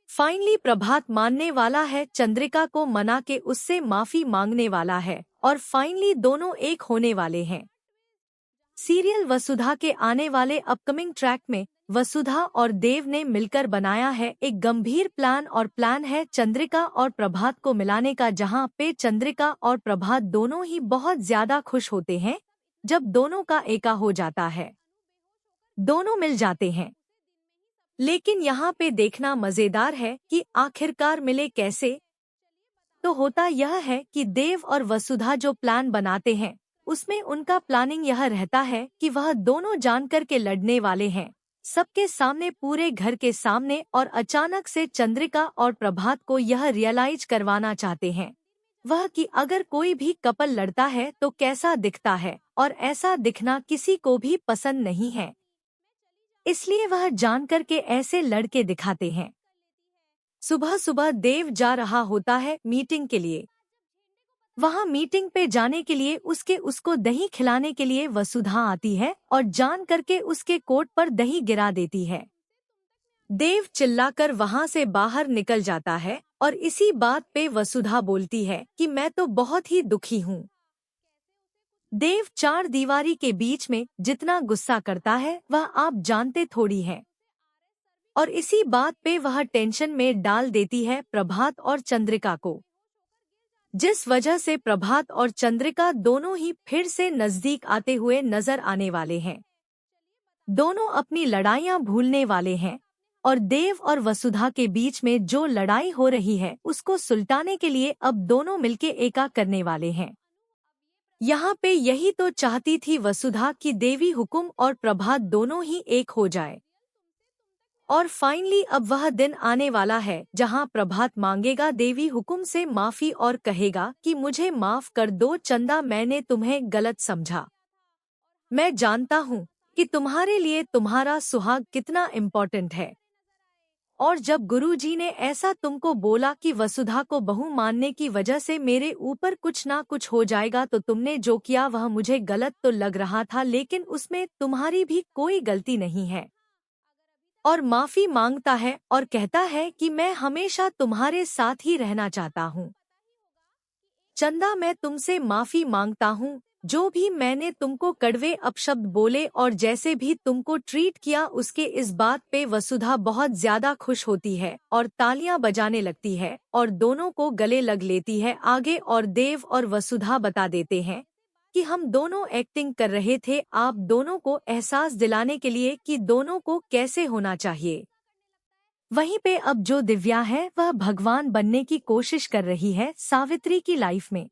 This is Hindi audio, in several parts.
फाइनली प्रभात मानने वाला है, चंद्रिका को मना के उससे माफी मांगने वाला है और फाइनली दोनों एक होने वाले हैं। सीरियल वसुधा के आने वाले अपकमिंग ट्रैक में वसुधा और देव ने मिलकर बनाया है एक गंभीर प्लान, और प्लान है चंद्रिका और प्रभात को मिलाने का, जहां पे चंद्रिका और प्रभात दोनों ही बहुत ज्यादा खुश होते हैं जब दोनों का एका हो जाता है, दोनों मिल जाते हैं। लेकिन यहाँ पे देखना मजेदार है कि आखिरकार मिले कैसे। तो होता यह है कि देव और वसुधा जो प्लान बनाते हैं उसमें उनका प्लानिंग यह रहता है कि वह दोनों जानकर के लड़ने वाले हैं सबके सामने, पूरे घर के सामने, और अचानक से चंद्रिका और प्रभात को यह रियलाइज करवाना चाहते हैं वह कि अगर कोई भी कपल लड़ता है तो कैसा दिखता है, और ऐसा दिखना किसी को भी पसंद नहीं है, इसलिए वह जानकर के ऐसे लड़के दिखाते हैं। सुबह सुबह देव जा रहा होता है मीटिंग के लिए। वहां मीटिंग पे जाने के लिए उसको दही खिलाने के लिए वसुधा आती है और जान करके उसके कोट पर दही गिरा देती है। देव चिल्लाकर वहां से बाहर निकल जाता है और इसी बात पे वसुधा बोलती है कि मैं तो बहुत ही दुखी हूँ। देव चार दीवारी के बीच में जितना गुस्सा करता है वह आप जानते थोड़ी है, और इसी बात पे वह टेंशन में डाल देती है प्रभात और चंद्रिका को, जिस वजह से प्रभात और चंद्रिका दोनों ही फिर से नजदीक आते हुए नजर आने वाले हैं। दोनों अपनी लड़ाइयां भूलने वाले हैं और देव और वसुधा के बीच में जो लड़ाई हो रही है उसको सुलटाने के लिए अब दोनों मिलके एका करने वाले हैं। यहाँ पे यही तो चाहती थी वसुधा कि देवी हुकुम और प्रभात दोनों ही एक हो जाए, और फाइनली अब वह दिन आने वाला है जहां प्रभात मांगेगा देवी हुकुम से माफी और कहेगा कि मुझे माफ कर दो चंदा, मैंने तुम्हें गलत समझा। मैं जानता हूँ कि तुम्हारे लिए तुम्हारा सुहाग कितना इम्पोर्टेंट है, और जब गुरुजी ने ऐसा तुमको बोला कि वसुधा को बहू मानने की वजह से मेरे ऊपर कुछ ना कुछ हो जाएगा, तो तुमने जो किया वह मुझे गलत तो लग रहा था, लेकिन उसमें तुम्हारी भी कोई गलती नहीं है। और माफी मांगता है और कहता है कि मैं हमेशा तुम्हारे साथ ही रहना चाहता हूँ। चंदा, मैं तुमसे माफी मांगता हूँ, जो भी मैंने तुमको कड़वे अपशब्द बोले और जैसे भी तुमको ट्रीट किया उसके। इस बात पे वसुधा बहुत ज्यादा खुश होती है और तालियां बजाने लगती है और दोनों को गले लग लेती है आगे, और देव और वसुधा बता देते हैं कि हम दोनों एक्टिंग कर रहे थे, आप दोनों को एहसास दिलाने के लिए कि दोनों को कैसे होना चाहिए। वहीं पे अब जो दिव्या है वह भगवान बनने की कोशिश कर रही है सावित्री की लाइफ में।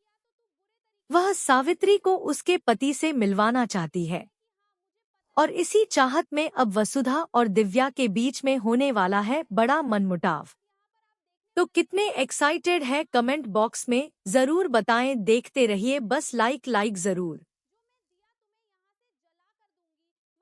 वह सावित्री को उसके पति से मिलवाना चाहती है, और इसी चाहत में अब वसुधा और दिव्या के बीच में होने वाला है बड़ा मनमुटाव। तो कितने एक्साइटेड है कमेंट बॉक्स में जरूर बताएं। देखते रहिए, बस लाइक जरूर।